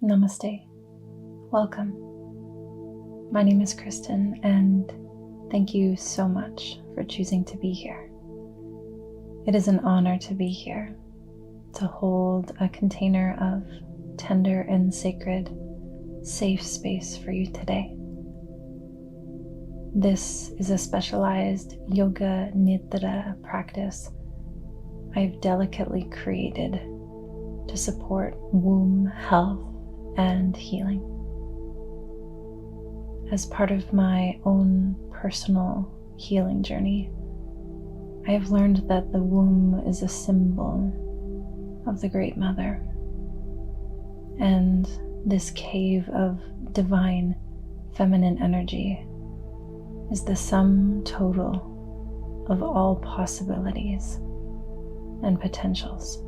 Namaste. Welcome. My name is Kristyn, and thank you so much for choosing to be here. It is an honor to be here, to hold a container of tender and sacred, safe space for you today. This is a specialized yoga Nidra practice I've delicately created to support womb health and healing. As part of my own personal healing journey, I have learned that the womb is a symbol of the Great Mother, and this cave of divine feminine energy is the sum total of all possibilities and potentials.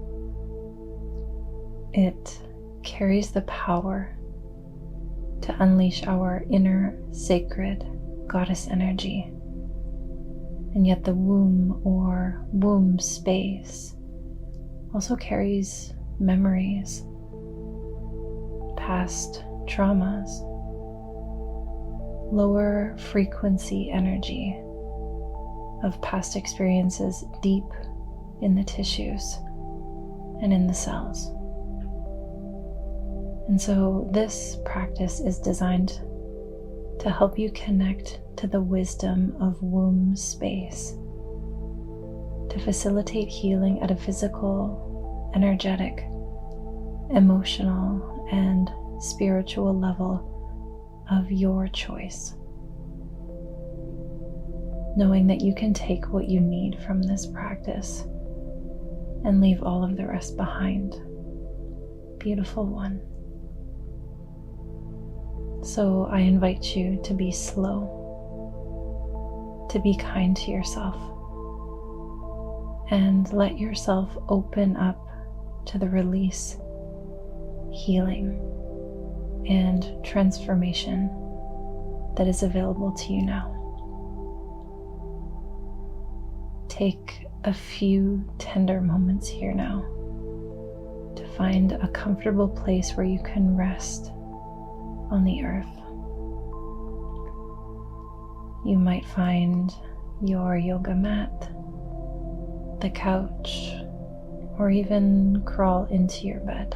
It carries the power to unleash our inner sacred goddess energy, and yet the womb or womb space also carries memories, past traumas, lower frequency energy of past experiences deep in the tissues and in the cells. And so this practice is designed to help you connect to the wisdom of womb space, to facilitate healing at a physical, energetic, emotional, and spiritual level of your choice, knowing that you can take what you need from this practice and leave all of the rest behind. Beautiful one. So I invite you to be slow, to be kind to yourself, and let yourself open up to the release, healing, and transformation that is available to you now. Take a few tender moments here now to find a comfortable place where you can rest on the earth. You might find your yoga mat, the couch, or even crawl into your bed.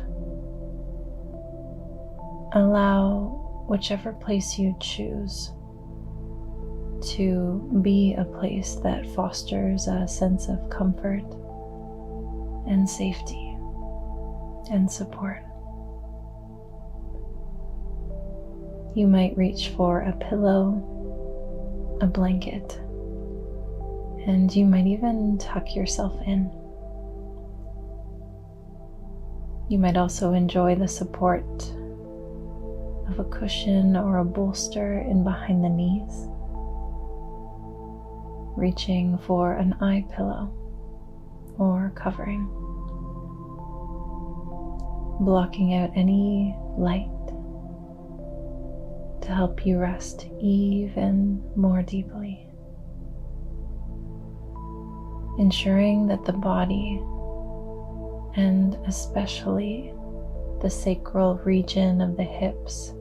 Allow whichever place you choose to be a place that fosters a sense of comfort and safety and support. You might reach for a pillow, a blanket, and you might even tuck yourself in. You might also enjoy the support of a cushion or a bolster in behind the knees, reaching for an eye pillow or covering, blocking out any light to help you rest even more deeply, ensuring that the body, and especially the sacral region of the hips,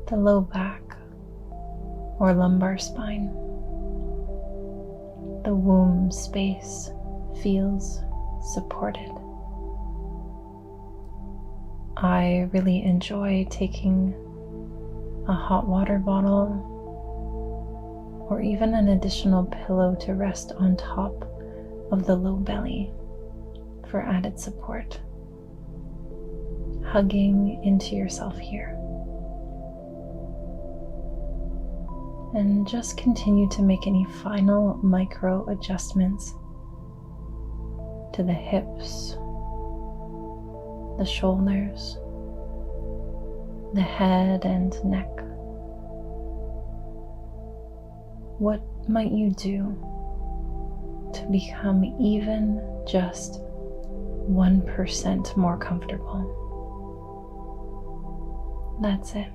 the low back or lumbar spine, the womb space feels supported. I really enjoy taking a hot water bottle or even an additional pillow to rest on top of the low belly for added support, hugging into yourself here. And just continue to make any final micro adjustments to the hips, the shoulders, the head and neck. What might you do to become even just 1% more comfortable? That's it.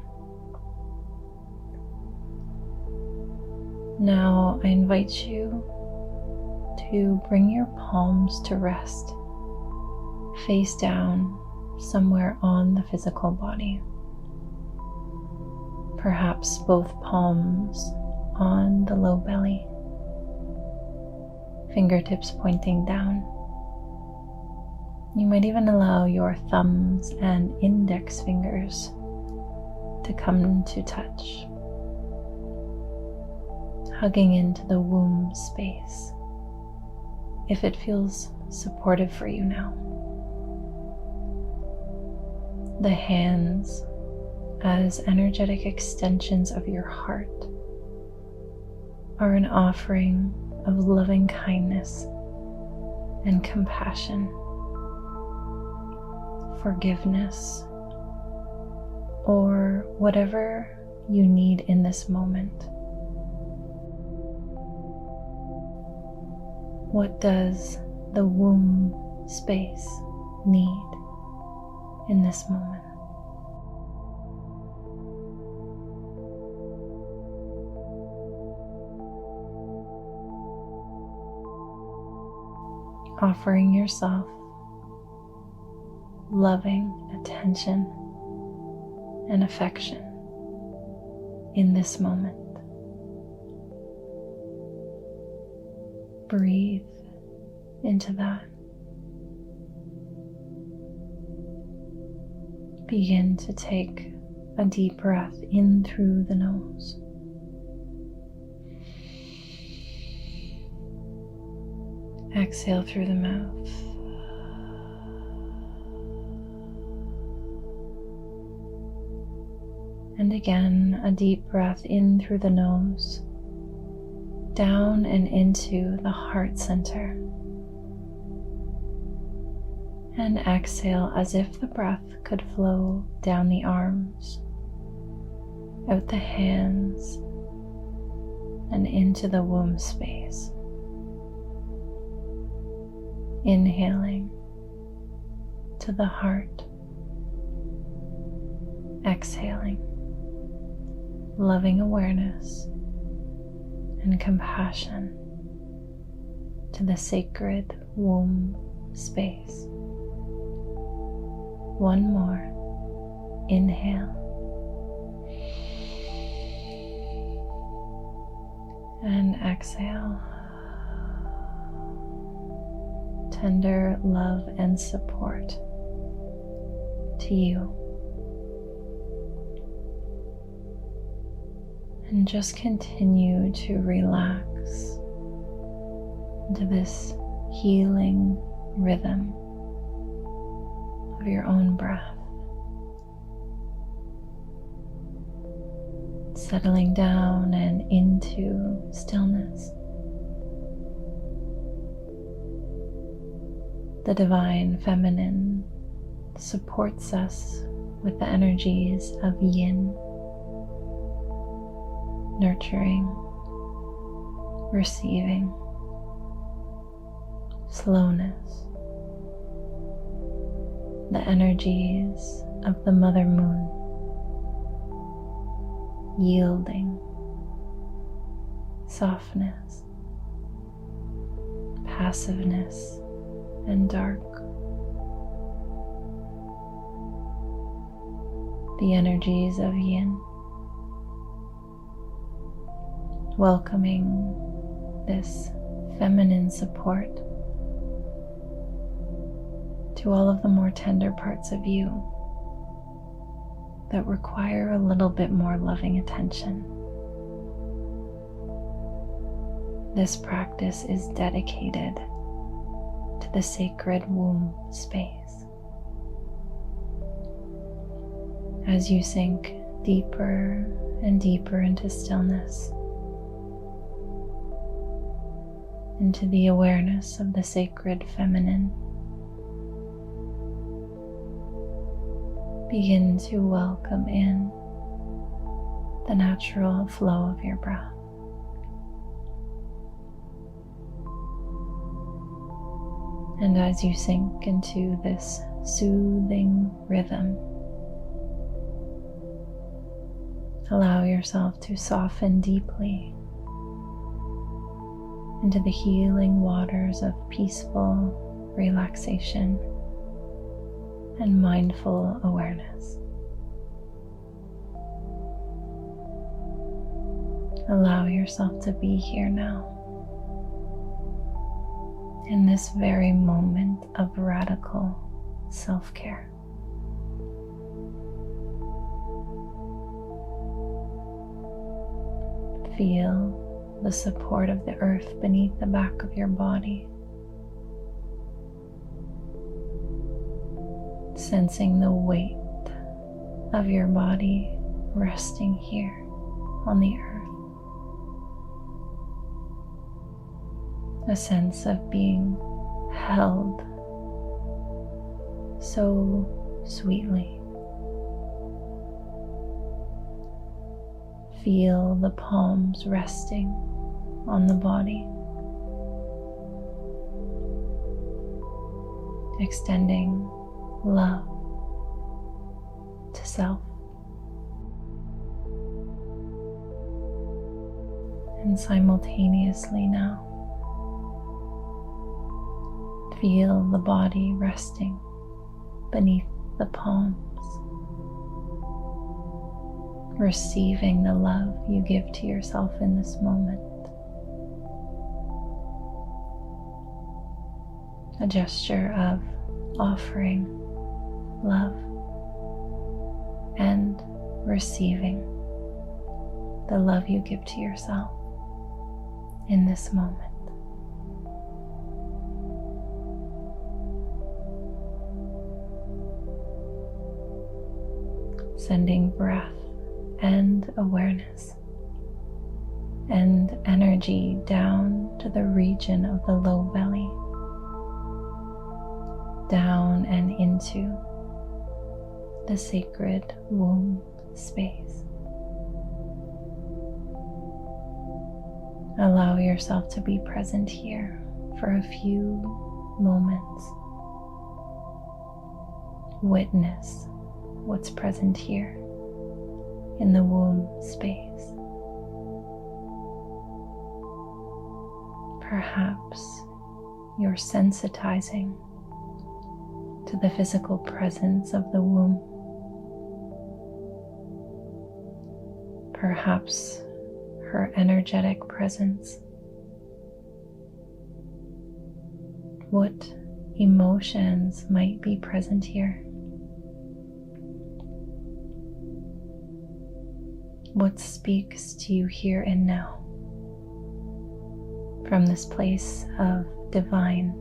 Now I invite you to bring your palms to rest, face down somewhere on the physical body. Perhaps both palms on the low belly, fingertips pointing down. You might even allow your thumbs and index fingers to come to touch, hugging into the womb space if it feels supportive for you now. The hands as energetic extensions of your heart are an offering of loving kindness and compassion, forgiveness, or whatever you need in this moment. What does the womb space need in this moment? Offering yourself loving attention and affection in this moment. Breathe into that. Begin to take a deep breath in through the nose. Exhale through the mouth. And again, a deep breath in through the nose, down and into the heart center. And exhale as if the breath could flow down the arms, out the hands, and into the womb space. Inhaling to the heart, exhaling, loving awareness and compassion to the sacred womb space. One more. Inhale. And exhale. Tender love and support to you. And just continue to relax into this healing rhythm of your own breath. Settling down and into stillness. The divine feminine supports us with the energies of yin, nurturing, receiving, slowness, the energies of the mother moon, yielding, softness, passiveness, and dark. The energies of yin, welcoming this feminine support to all of the more tender parts of you that require a little bit more loving attention. This practice is dedicated to the sacred womb space. As you sink deeper and deeper into stillness, into the awareness of the sacred feminine, begin to welcome in the natural flow of your breath. And as you sink into this soothing rhythm, allow yourself to soften deeply into the healing waters of peaceful relaxation and mindful awareness. Allow yourself to be here now, in this very moment of radical self-care. Feel the support of the earth beneath the back of your body, sensing the weight of your body resting here on the earth. A sense of being held so sweetly. Feel the palms resting on the body, extending love to self. And simultaneously now, feel the body resting beneath the palms, receiving the love you give to yourself in this moment. A gesture of offering love and receiving the love you give to yourself in this moment. Sending breath and awareness and energy down to the region of the low belly, down and into the sacred womb space. Allow yourself to be present here for a few moments. Witness what's present here in the womb space. Perhaps you're sensitizing to the physical presence of the womb. Perhaps her energetic presence. What emotions might be present here? What speaks to you here and now from this place of divine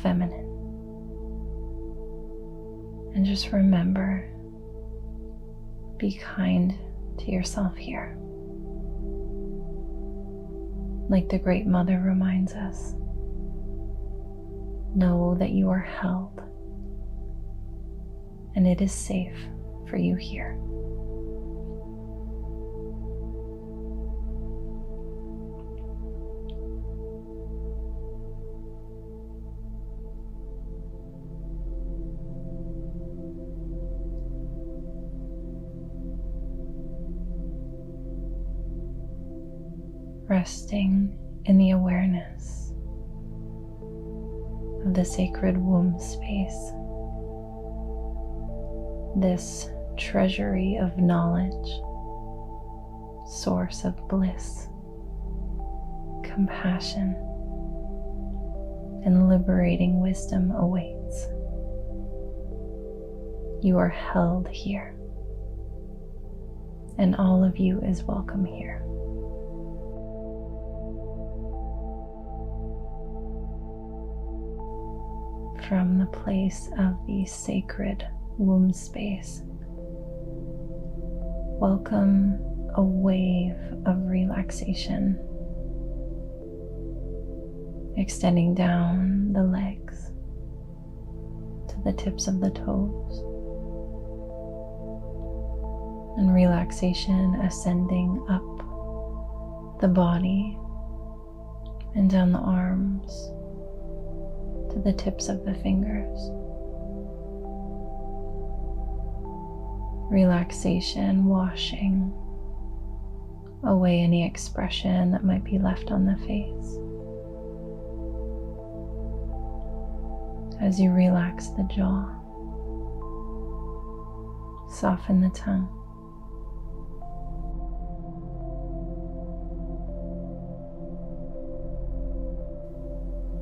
feminine? And just remember, be kind to yourself here. Like the Great Mother reminds us, know that you are held and it is safe for you here. Resting in the awareness of the sacred womb space, this treasury of knowledge, source of bliss, compassion, and liberating wisdom awaits. You are held here, and all of you is welcome here. From the place of the sacred womb space, welcome a wave of relaxation, extending down the legs to the tips of the toes, and relaxation ascending up the body and down the arms to the tips of the fingers. Relaxation washing away any expression that might be left on the face. As you relax the jaw, Soften the tongue.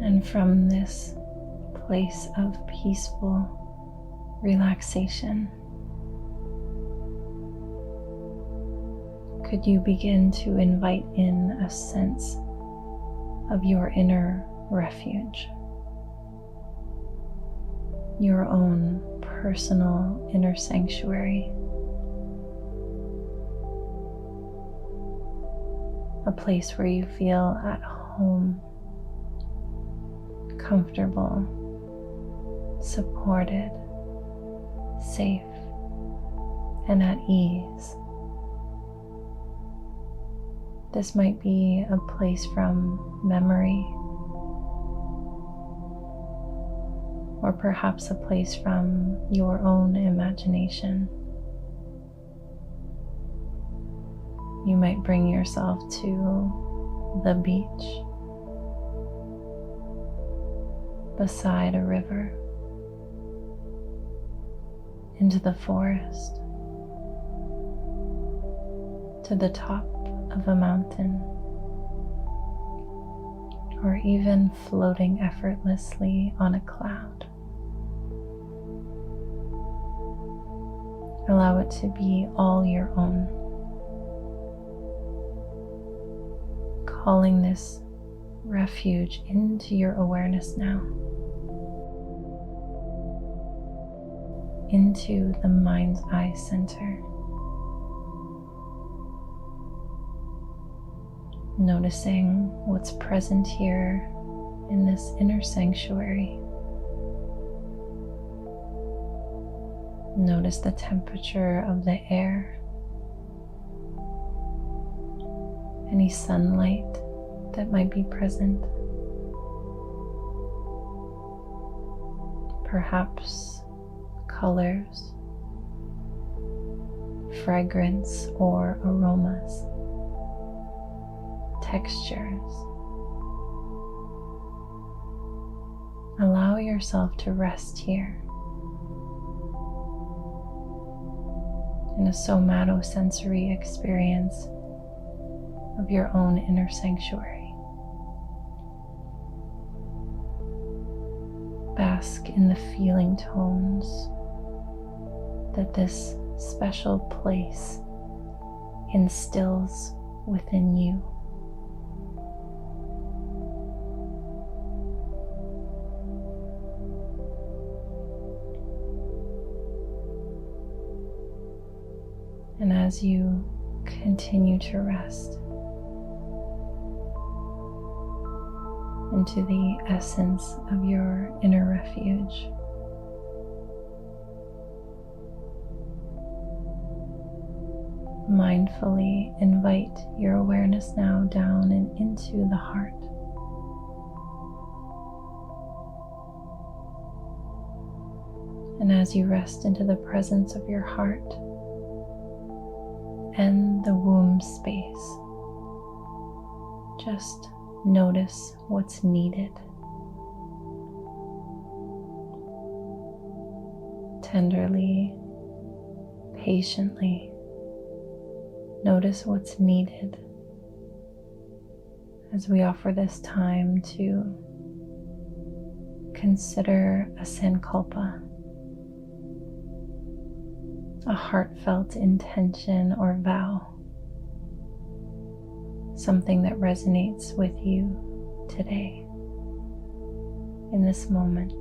And from this place of peaceful relaxation, could you begin to invite in a sense of your inner refuge, your own personal inner sanctuary, a place where you feel at home, comfortable, supported, safe, and at ease. This might be a place from memory, or perhaps a place from your own imagination. You might bring yourself to the beach, beside a river, into the forest, to the top of a mountain, or even floating effortlessly on a cloud. Allow it to be all your own. Calling this refuge into your awareness now, into the mind's eye center. Noticing what's present here in this inner sanctuary. Notice the temperature of the air, any sunlight that might be present, perhaps colors, fragrance or aromas, textures. Allow yourself to rest here in a somatosensory experience of your own inner sanctuary. Bask in the feeling tones that this special place instills within you. And as you continue to rest into the essence of your inner refuge, mindfully invite your awareness now down and into the heart. And as you rest into the presence of your heart and the womb space, just notice what's needed. Tenderly, patiently, notice what's needed as we offer this time to consider a sankalpa, a heartfelt intention or vow, something that resonates with you today, in this moment.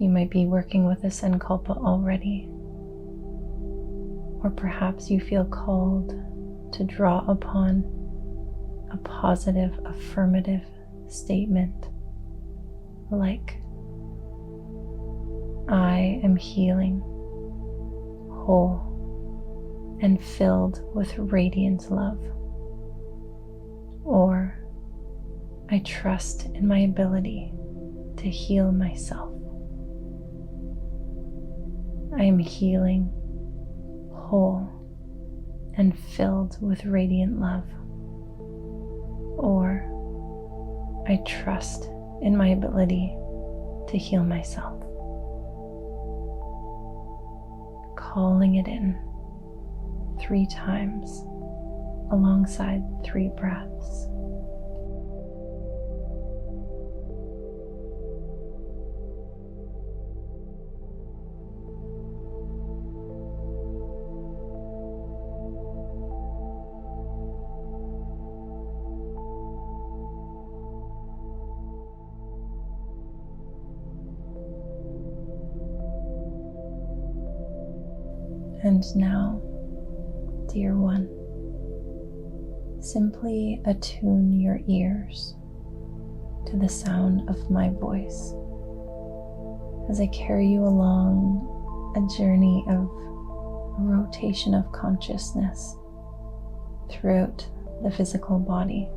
You might be working with a sankalpa already, or perhaps you feel called to draw upon a positive, affirmative statement like, I am healing, whole, and filled with radiant love. Or, I trust in my ability to heal myself. I am healing, whole, and filled with radiant love. Or, I trust in my ability to heal myself. calling it in 3 times alongside 3 breaths. And now, dear one, simply attune your ears to the sound of my voice as I carry you along a journey of rotation of consciousness throughout the physical body.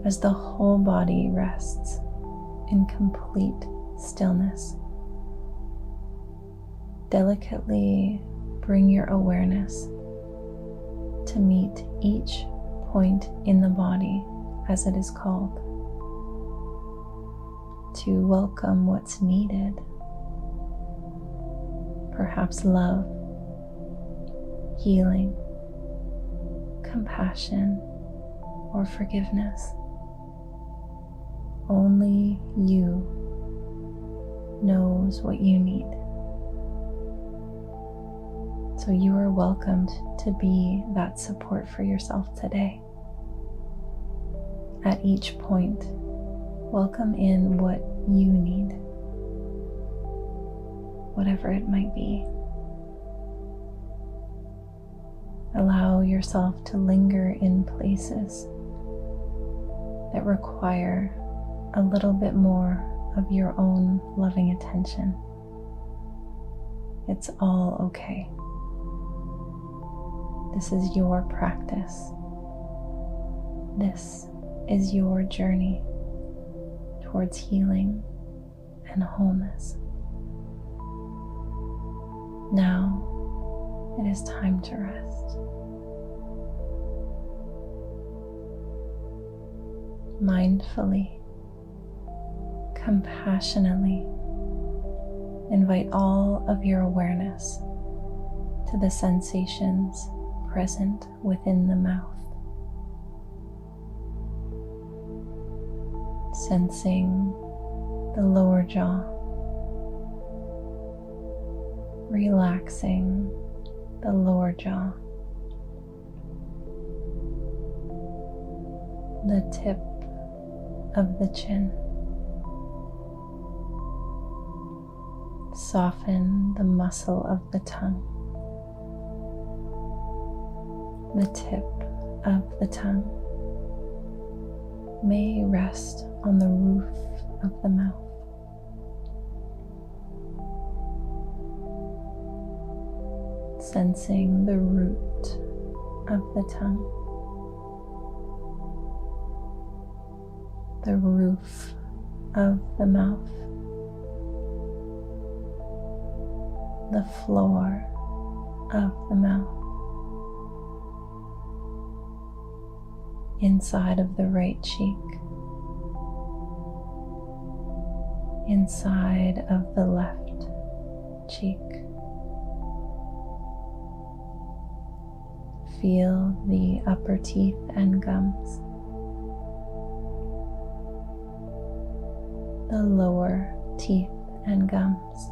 As the whole body rests in complete stillness, delicately bring your awareness to meet each point in the body, as it is called, to welcome what's needed, perhaps love, healing, compassion, or forgiveness. Only you knows what you need. So you are welcomed to be that support for yourself today. At each point, welcome in what you need, whatever it might be. Allow yourself to linger in places that require a little bit more of your own loving attention. It's all okay. This is your practice. This is your journey towards healing and wholeness. Now it is time to rest. Mindfully, compassionately, invite all of your awareness to the sensations present within the mouth. Sensing the lower jaw, relaxing the lower jaw, the tip of the chin. Soften the muscle of the tongue, the tip of the tongue may rest on the roof of the mouth. Sensing the root of the tongue, the roof of the mouth, the floor of the mouth, inside of the right cheek, inside of the left cheek. Feel the upper teeth and gums, the lower teeth and gums,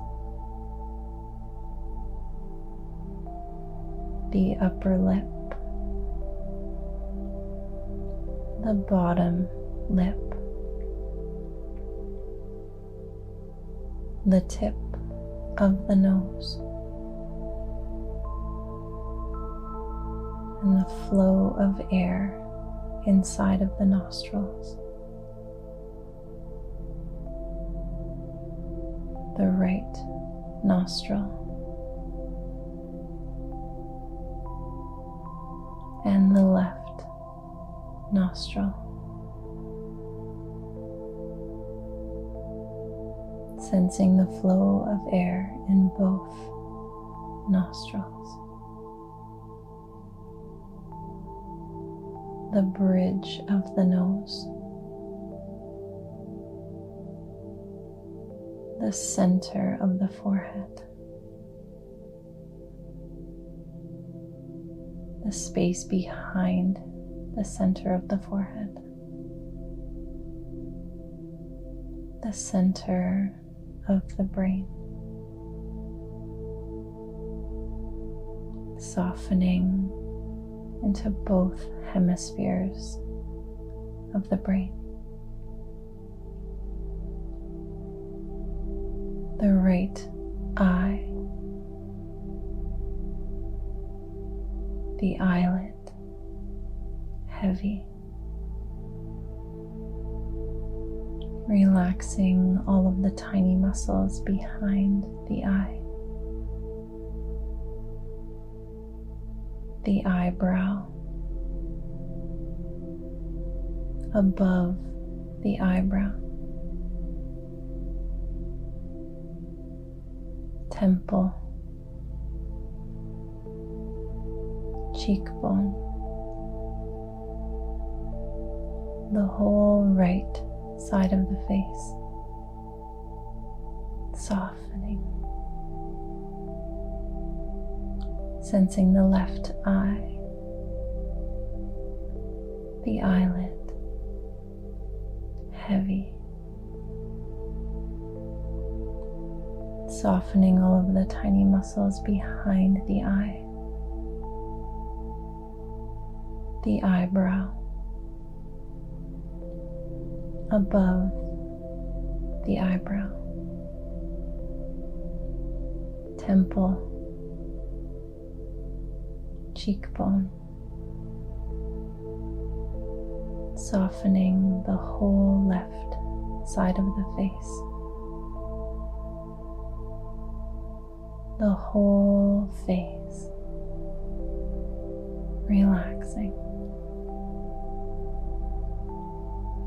the upper lip, the bottom lip, the tip of the nose, and the flow of air inside of the nostrils, the right nostril, and the left nostril. Sensing the flow of air in both nostrils. The bridge of the nose, the center of the forehead, the space behind the center of the forehead, the center of the brain, softening into both hemispheres of the brain. The right eye, the eyelid, heavy, relaxing all of the tiny muscles behind the eye. The eyebrow, above the eyebrow, temple, cheekbone, the whole right side of the face, softening, sensing the left eye, the eyelid, heavy, softening all of the tiny muscles behind the eye, the eyebrow, above the eyebrow, temple, cheekbone, softening the whole left side of the face, the whole face, relaxing,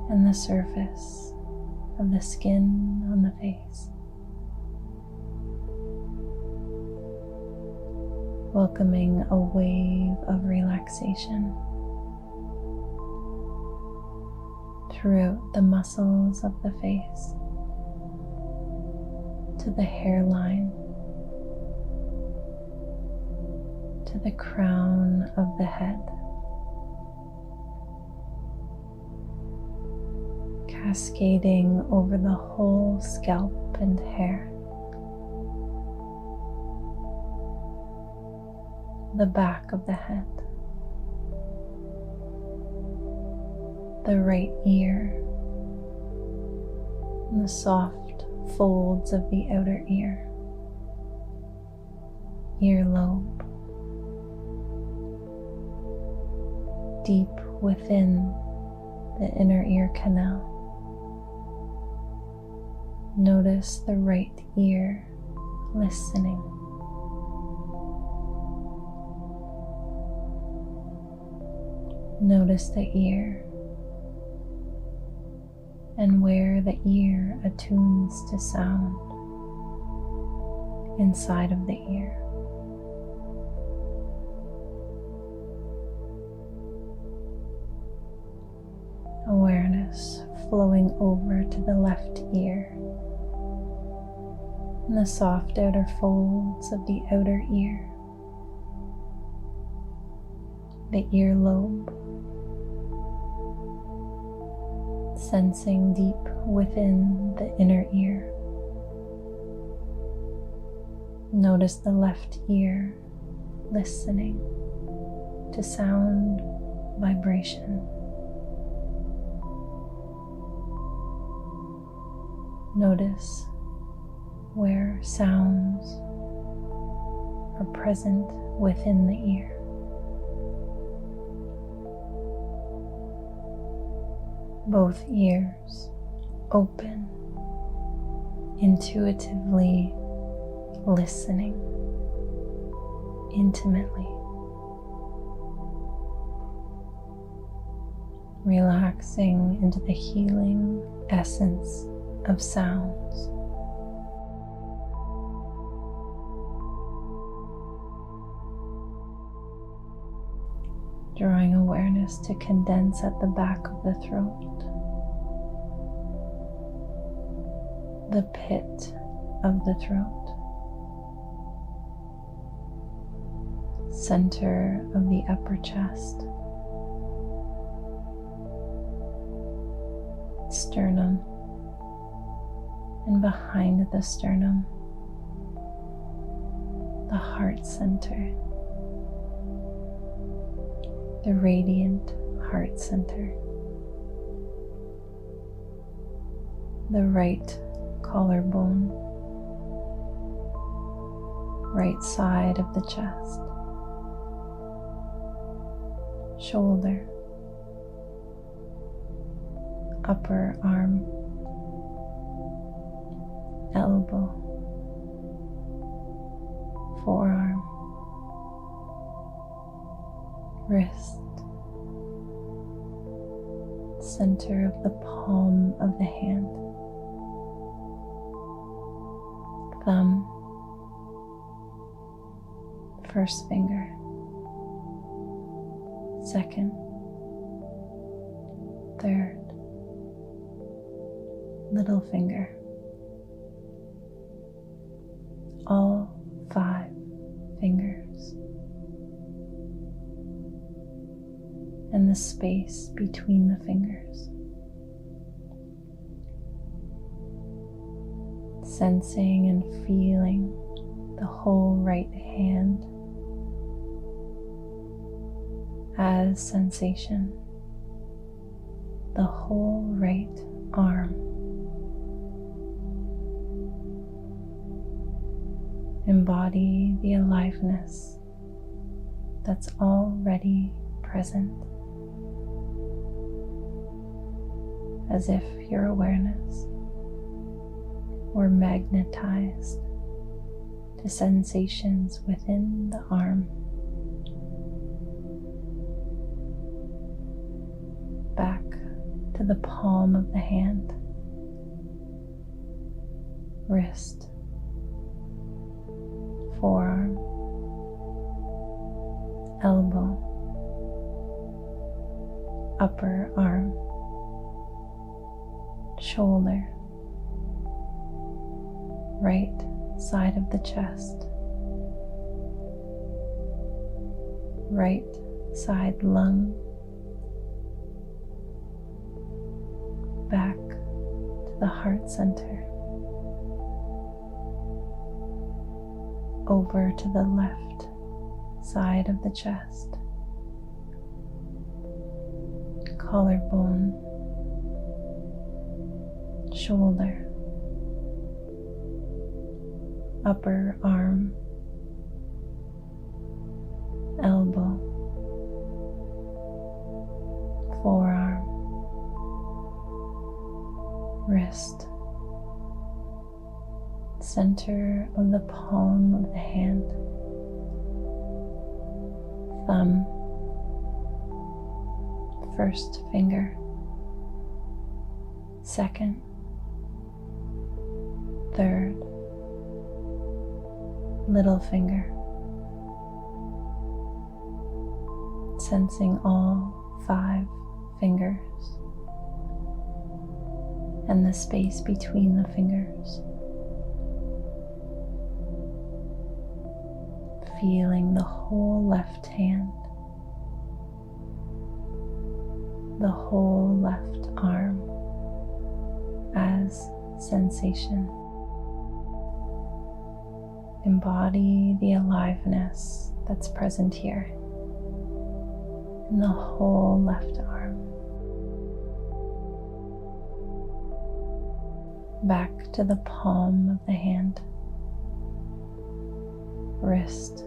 and the surface of the skin on the face, welcoming a wave of relaxation throughout the muscles of the face to the hairline, to the crown of the head, cascading over the whole scalp and hair, the back of the head, the right ear, and the soft folds of the outer ear, earlobe, deep within the inner ear canal. Notice the right ear listening. Notice the ear and where the ear attunes to sound inside of the ear. Awareness flowing over to the left ear and the soft outer folds of the outer ear, the earlobe, sensing deep within the inner ear. Notice the left ear listening to sound, vibration. Notice where sounds are present within the ear. Both ears open, intuitively listening, intimately, relaxing into the healing essence of sounds. Drawing awareness to condense at the back of the throat, the pit of the throat, center of the upper chest, sternum, and behind the sternum, the heart center, the radiant heart center, the right collarbone, right side of the chest, shoulder, upper arm, elbow, forearm, wrist, center of the palm of the hand, thumb, first finger, second, third, little finger, all 5 fingers, and the space between the fingers, sensing and feeling the whole right hand as sensation, the whole right arm, embody the aliveness that's already present, as if your awareness were magnetized to sensations within the arm, back to the palm of the hand, wrist, forearm, elbow, upper arm, shoulder, right side of the chest, right side lung, back to the heart center, over to the left side of the chest, collarbone, shoulder, upper arm, elbow, forearm, wrist, center of the palm of the hand, thumb, first finger, second, third, little finger, sensing all 5 fingers and the space between the fingers, feeling the whole left hand, the whole left arm as sensation. Embody the aliveness that's present here in the whole left arm. Back to the palm of the hand, wrist,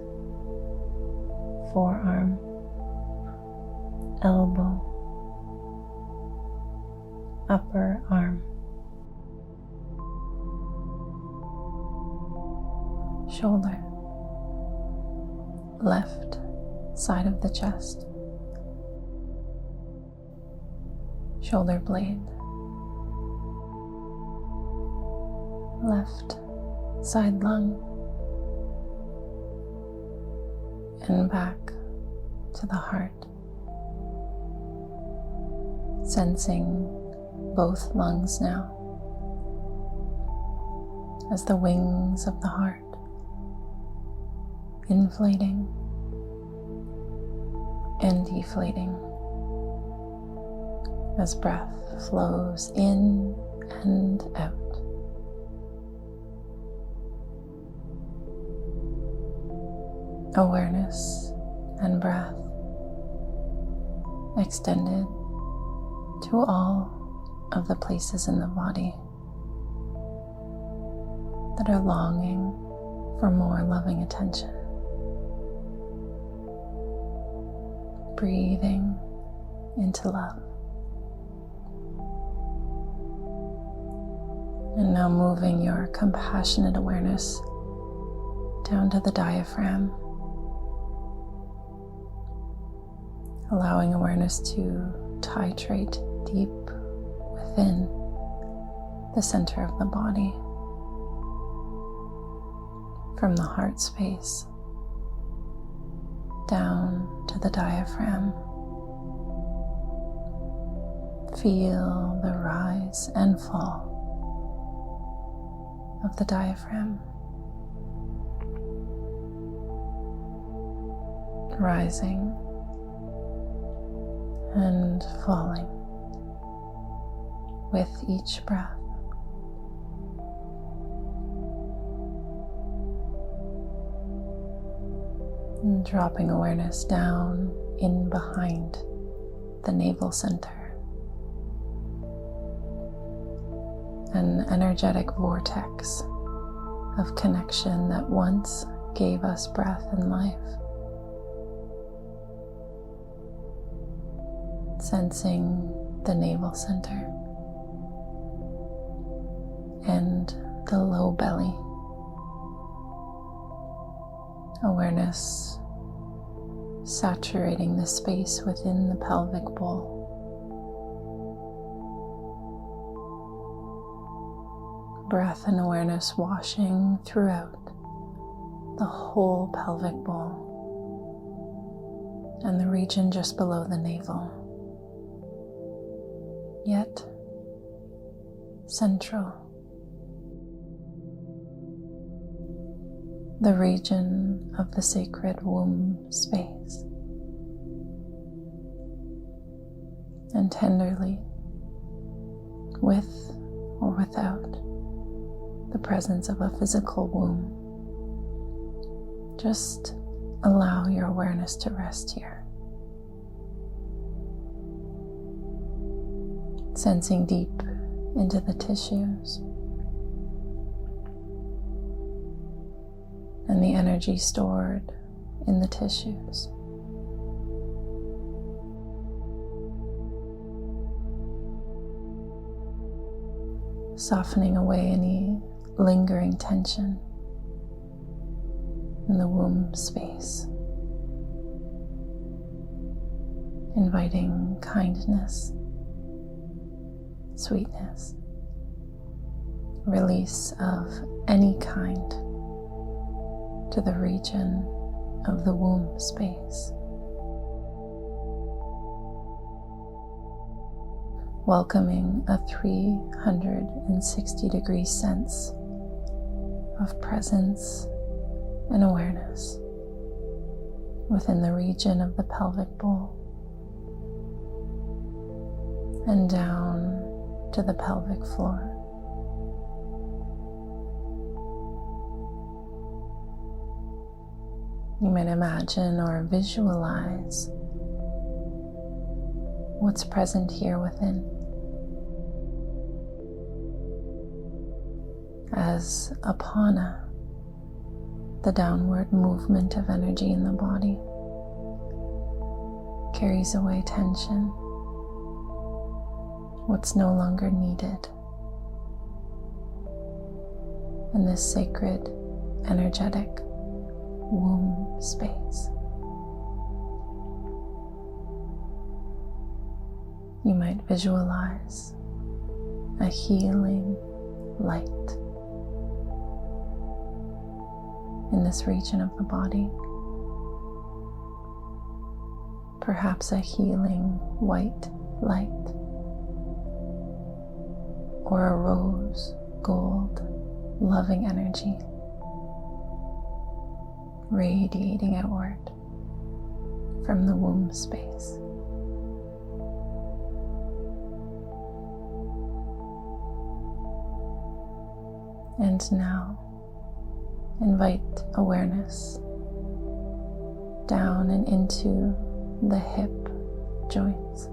forearm, elbow, upper arm, shoulder, left side of the chest, shoulder blade, left side lung, and back to the heart, sensing both lungs now as the wings of the heart inflating and deflating as breath flows in and out. Awareness and breath extended to all of the places in the body that are longing for more loving attention. Breathing into love. And now moving your compassionate awareness down to the diaphragm, allowing awareness to titrate deep within the center of the body, from the heart space down to the diaphragm. Feel the rise and fall of the diaphragm, rising and falling with each breath. And dropping awareness down in behind the navel center, an energetic vortex of connection that once gave us breath and life. Sensing the navel center and the low belly. Awareness saturating the space within the pelvic bowl. Breath and awareness washing throughout the whole pelvic bowl and the region just below the navel, yet central. The region of the sacred womb space. And tenderly, with or without the presence of a physical womb, just allow your awareness to rest here. Sensing deep into the tissues and the energy stored in the tissues. Softening away any lingering tension in the womb space. Inviting kindness, sweetness, release of any kind to the region of the womb space. Welcoming a 360-degree sense of presence and awareness within the region of the pelvic bowl and down to the pelvic floor. You might imagine or visualize what's present here within as apana, the downward movement of energy in the body, carries away tension, what's no longer needed, in this sacred, energetic womb space. You might visualize a healing light in this region of the body, perhaps a healing white light or a rose gold loving energy radiating outward from the womb space. And now invite awareness down and into the hip joints.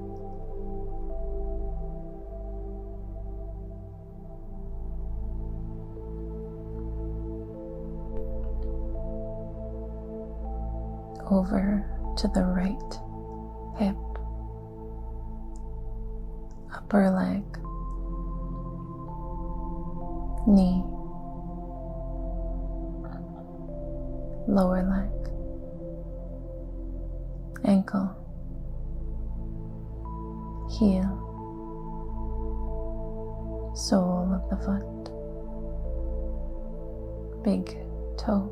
Over to the right hip, upper leg, knee, lower leg, ankle, heel, sole of the foot, big toe,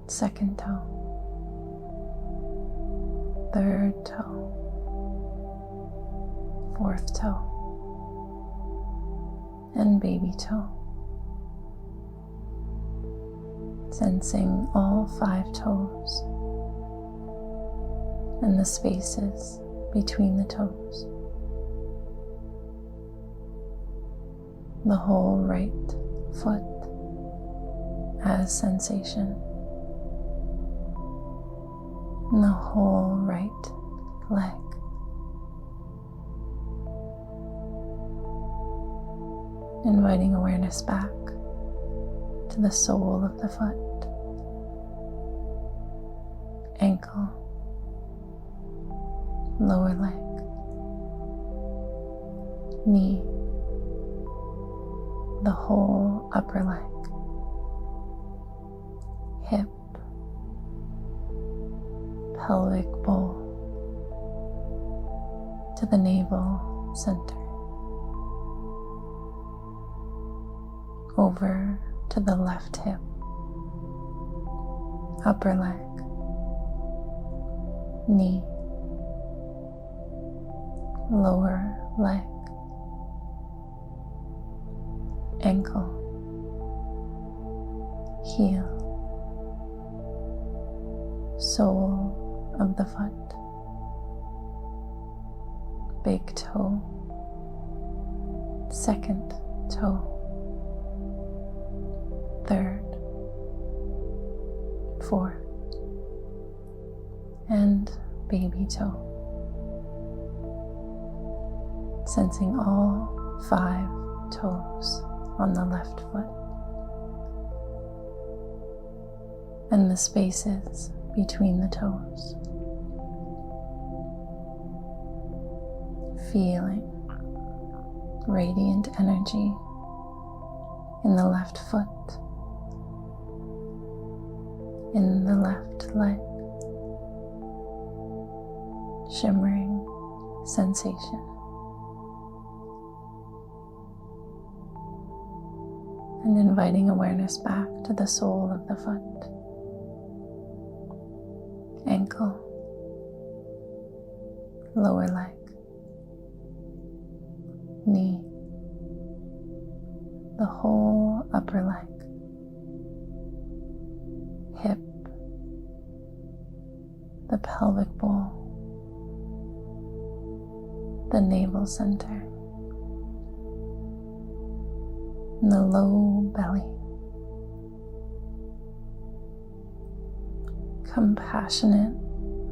second toe, third toe, fourth toe, and baby toe. Sensing all 5 toes and the spaces between the toes. The whole right foot as sensation. And the whole right leg. Inviting awareness back to the sole of the foot, ankle, lower leg, knee, the whole upper leg, hip, pelvic bowl, to the navel center, over to the left hip, upper leg, knee, lower leg, ankle, heel, sole of the foot, big toe, second toe, third, fourth, and baby toe. Sensing all 5 toes on the left foot and the spaces between the toes. Feeling radiant energy in the left foot, in the left leg, shimmering sensation. And inviting awareness back to the sole of the foot, ankle, lower leg, knee, the whole upper leg, hip, the pelvic bowl, the navel center, and the low belly. Compassionate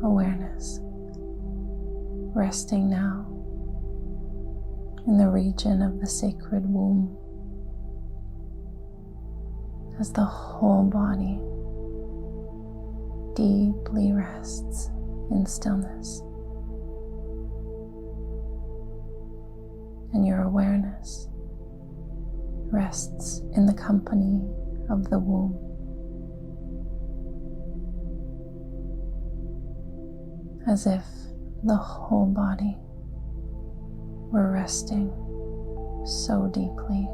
awareness resting now in the region of the sacred womb as the whole body deeply rests in stillness. And your awareness rests in the company of the womb. As if the whole body were resting so deeply,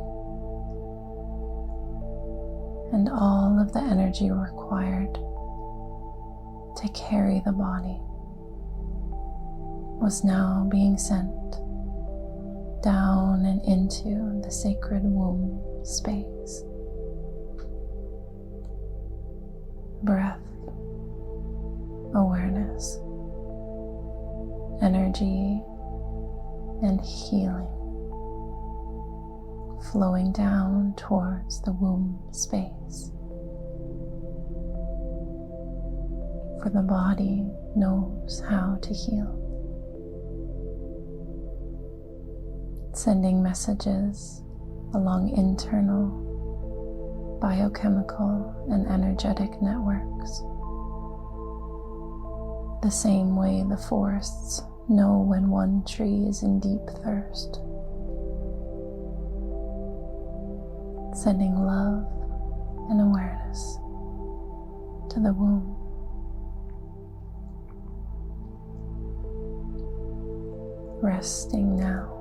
and all of the energy required to carry the body was now being sent down and into the sacred womb space. Breath and healing, flowing down towards the womb space. For the body knows how to heal, sending messages along internal, biochemical, and energetic networks. The same way the forests know when one tree is in deep thirst, sending love and awareness to the womb. Resting now,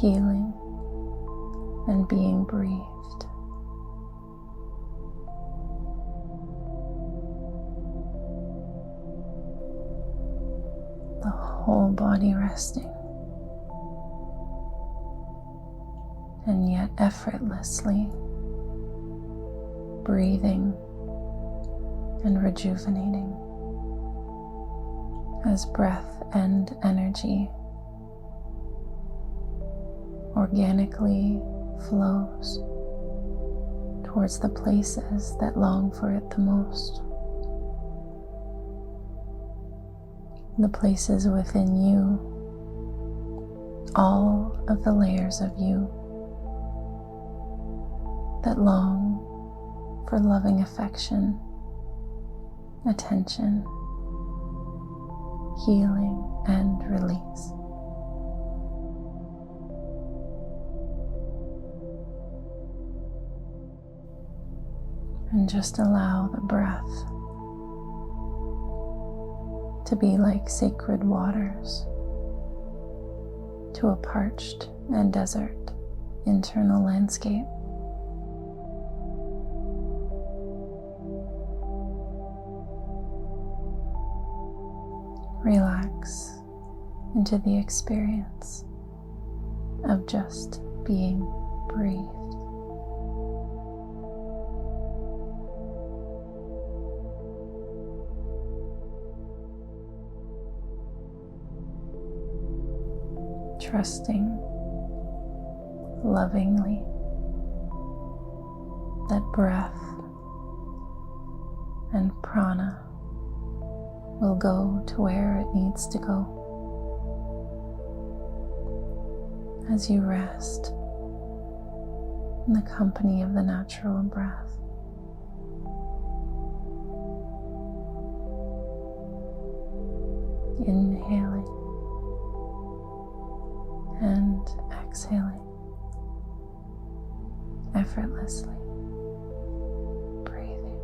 healing and being breathed. The whole body resting, and yet effortlessly breathing and rejuvenating as breath and energy organically flows towards the places that long for it the most. The places within you, all of the layers of you that long for loving affection, attention, healing, and release. And just allow the breath to be like sacred waters to a parched and desert internal landscape. Relax into the experience of just being breathed. Trusting lovingly that breath and prana will go to where it needs to go as you rest in the company of the natural breath. Inhaling and exhaling effortlessly, breathing.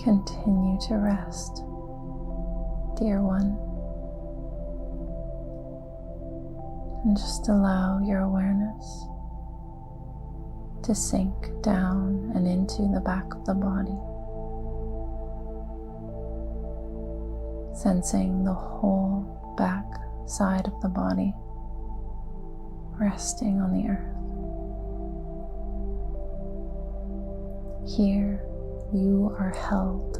Continue to rest, dear one, and just allow your awareness to sink down and into the back of the body, sensing the whole back side of the body resting on the earth. Here you are held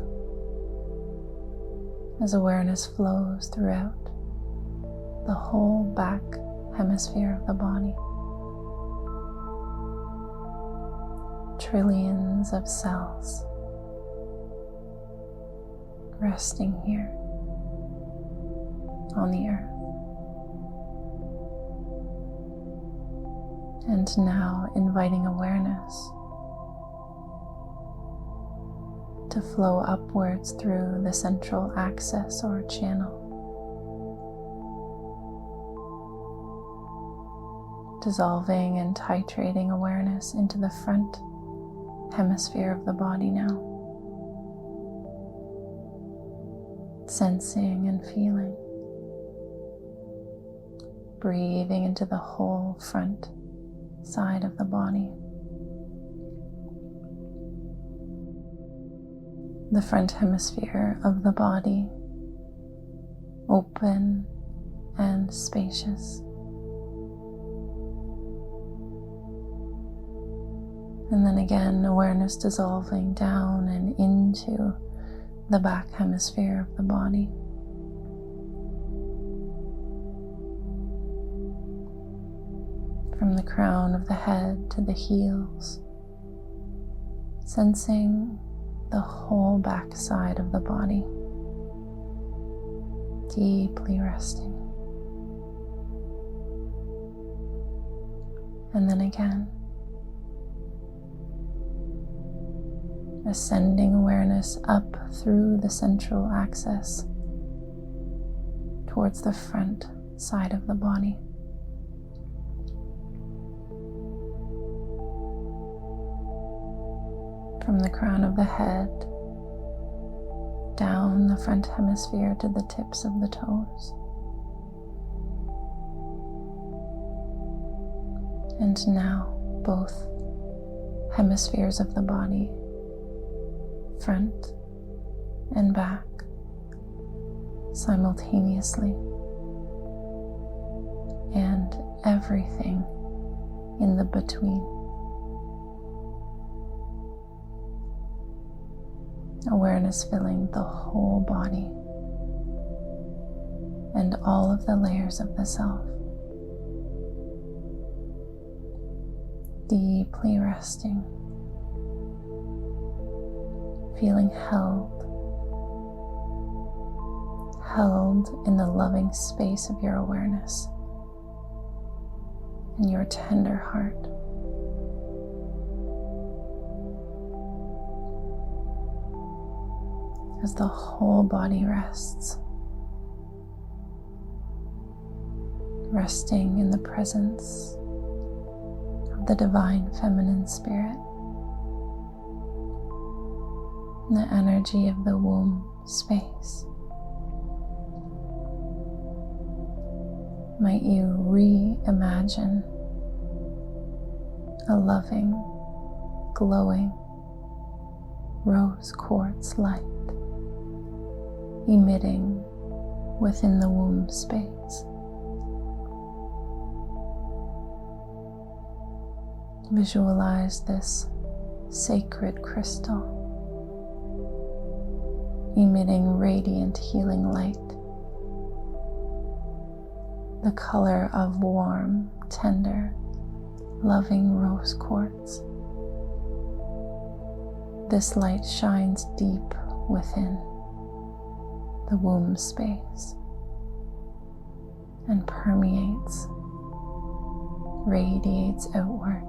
as awareness flows throughout the whole back hemisphere of the body. Trillions of cells resting here on the earth. And now inviting awareness to flow upwards through the central axis or channel, dissolving and titrating awareness into the front hemisphere of the body now, sensing and feeling, breathing into the whole front side of the body. The front hemisphere of the body, open and spacious. And then again, awareness dissolving down and into the back hemisphere of the body. From the crown of the head to the heels, sensing the whole back side of the body, deeply resting. And then again, ascending awareness up through the central axis towards the front side of the body. From the crown of the head, down the front hemisphere to the tips of the toes. And now both hemispheres of the body, front and back, simultaneously, and everything in the between. Awareness filling the whole body and all of the layers of the self. Deeply resting, feeling held in the loving space of your awareness and your tender heart. As the whole body rests, resting in the presence of the divine feminine spirit, the energy of the womb space. Might you reimagine a loving, glowing rose quartz light emitting within the womb space. Visualize this sacred crystal emitting radiant healing light, the color of warm, tender, loving rose quartz. This light shines deep within the womb space and permeates, radiates outward,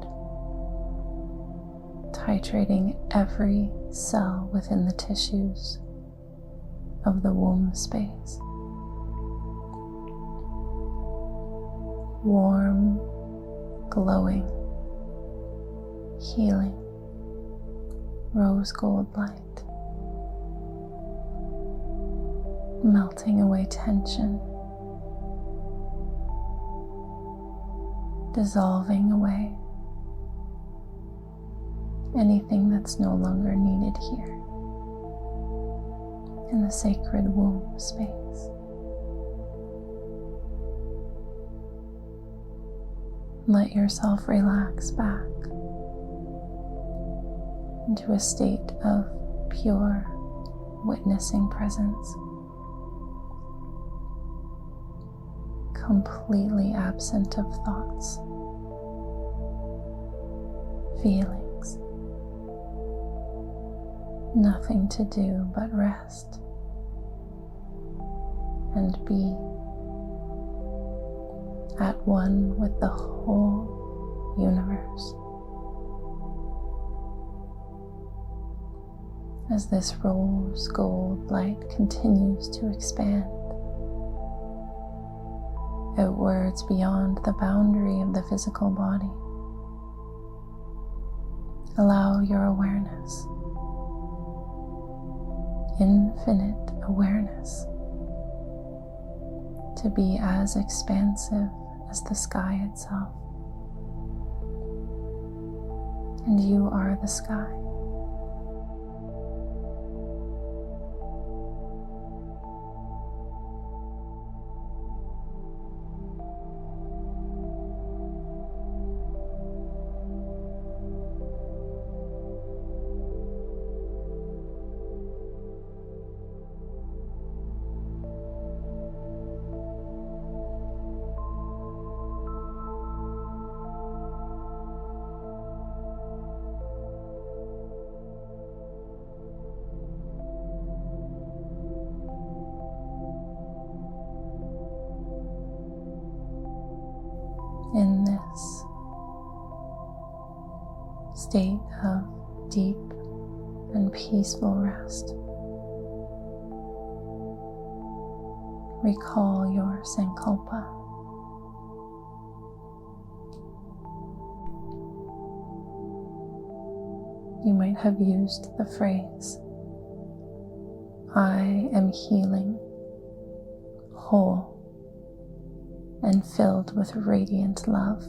titrating every cell within the tissues of the womb space. Warm, glowing, healing, rose gold light, melting away tension, dissolving away anything that's no longer needed here in the sacred womb space. Let yourself relax back into a state of pure witnessing presence, completely absent of thoughts, feelings, nothing to do but rest and be at one with the whole universe. As this rose gold light continues to expand outwards beyond the boundary of the physical body, allow your awareness, infinite awareness, to be as expansive as the sky itself. And you are the sky. state of deep and peaceful rest. Recall your sankalpa. You might have used the phrase, "I am healing, whole, and filled with radiant love,"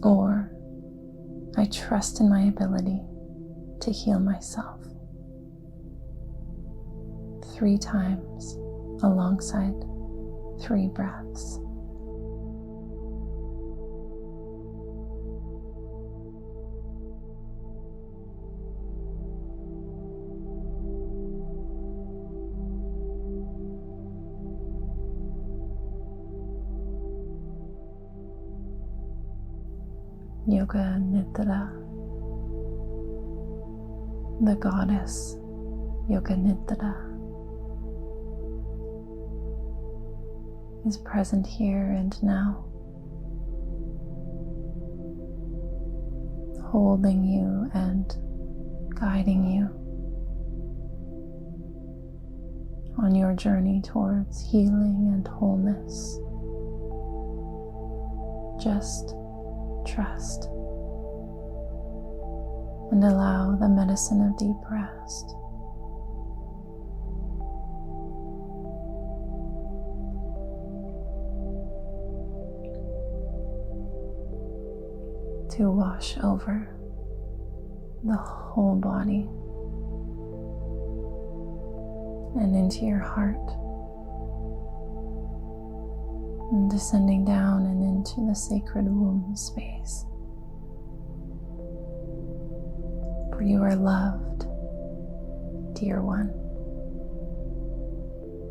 or "I trust in my ability to heal myself." 3 times alongside 3 breaths. Yoga Nidra, the goddess Yoga Nidra, is present here and now, holding you and guiding you on your journey towards healing and wholeness. Just trust and allow the medicine of deep rest to wash over the whole body and into your heart, and descending down and into the sacred womb space. For you are loved, dear one,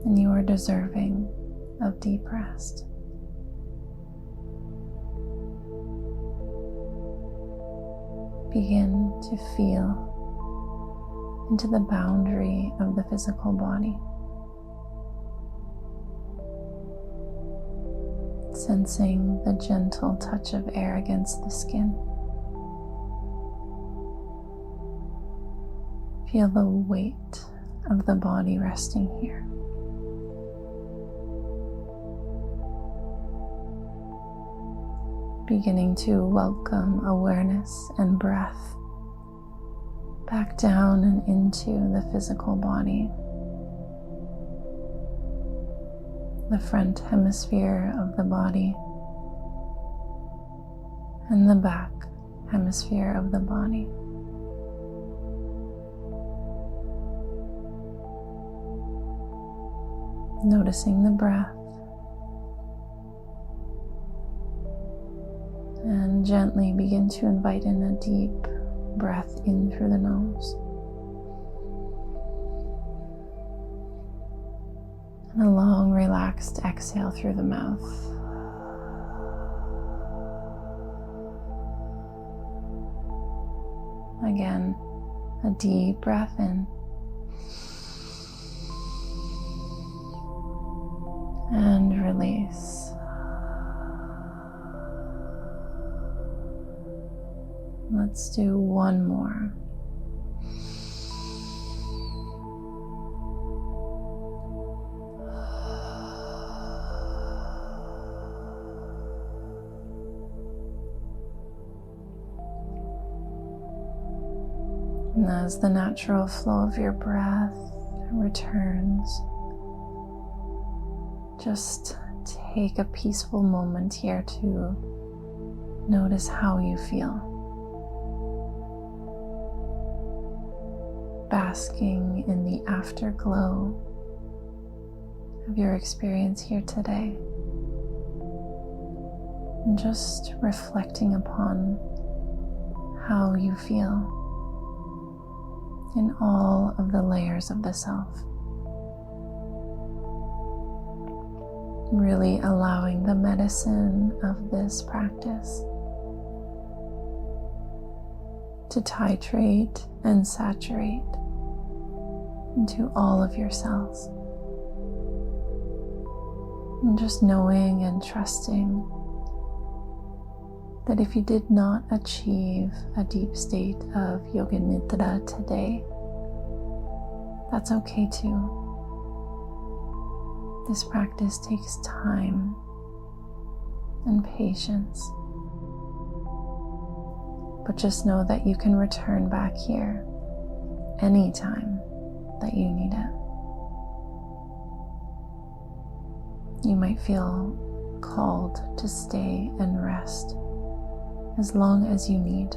and you are deserving of deep rest. Begin to feel into the boundary of the physical body, sensing the gentle touch of air against the skin. Feel the weight of the body resting here. Beginning to welcome awareness and breath back down and into the physical body. The front hemisphere of the body and the back hemisphere of the body. Noticing the breath and gently begin to invite in a deep breath in through the nose and a long relaxed exhale through the mouth. Again, a deep breath in and release. Let's do one more. And as the natural flow of your breath returns, just take a peaceful moment here to notice how you feel. Basking in the afterglow of your experience here today, and just reflecting upon how you feel in all of the layers of the self. Really allowing the medicine of this practice to titrate and saturate into all of your cells. And just knowing and trusting that if you did not achieve a deep state of Yoga Nidra today, that's okay too. This practice takes time and patience. But just know that you can return back here anytime that you need it. You might feel called to stay and rest as long as you need.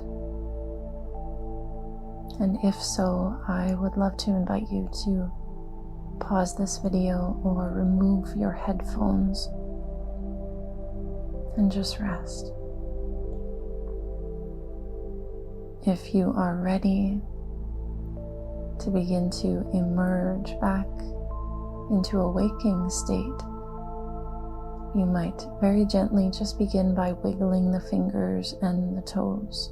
And if so, I would love to invite you to pause this video or remove your headphones and just rest. If you are ready to begin to emerge back into a waking state, you might very gently just begin by wiggling the fingers and the toes.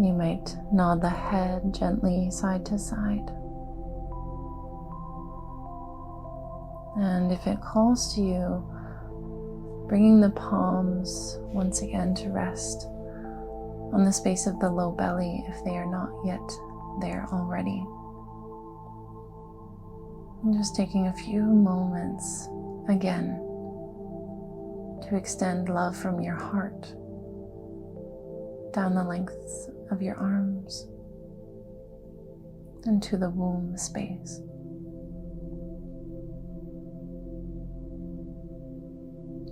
You might nod the head gently side to side. And if it calls to you, bringing the palms once again to rest on the space of the low belly if they are not yet there already. And just taking a few moments again to extend love from your heart down the lengths of your arms and to the womb space.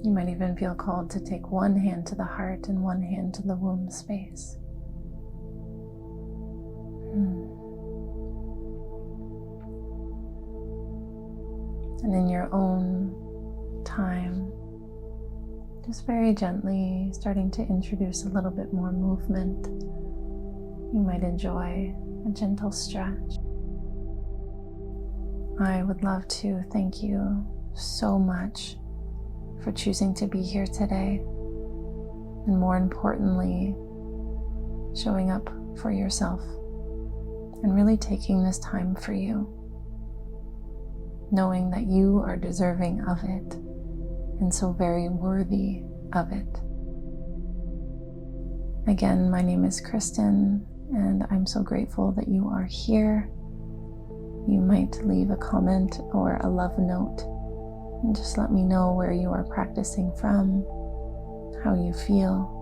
You might even feel called to take one hand to the heart and one hand to the womb space. And in your own time, just very gently starting to introduce a little bit more movement. You might enjoy a gentle stretch. I would love to thank you so much for choosing to be here today, and more importantly, showing up for yourself and really taking this time for you, knowing that you are deserving of it and so very worthy of it. Again, my name is Kristyn, and I'm so grateful that you are here. You might leave a comment or a love note and just let me know where you are practicing from, how you feel,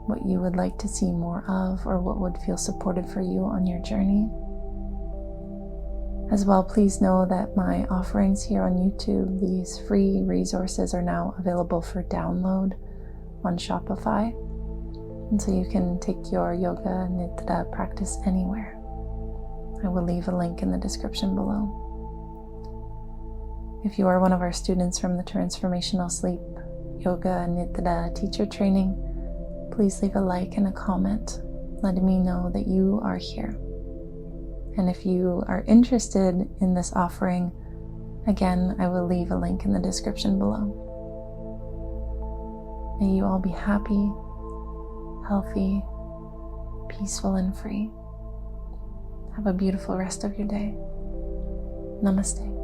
what you would like to see more of, or what would feel supportive for you on your journey. As well, please know that my offerings here on YouTube, these free resources, are now available for download on Shopify. And so you can take your Yoga Nidra practice anywhere. I will leave a link in the description below. If you are one of our students from the Transformational Sleep Yoga Nidra teacher training, please leave a like and a comment letting me know that you are here. And if you are interested in this offering, again, I will leave a link in the description below. May you all be happy, healthy, peaceful, and free. Have a beautiful rest of your day. Namaste.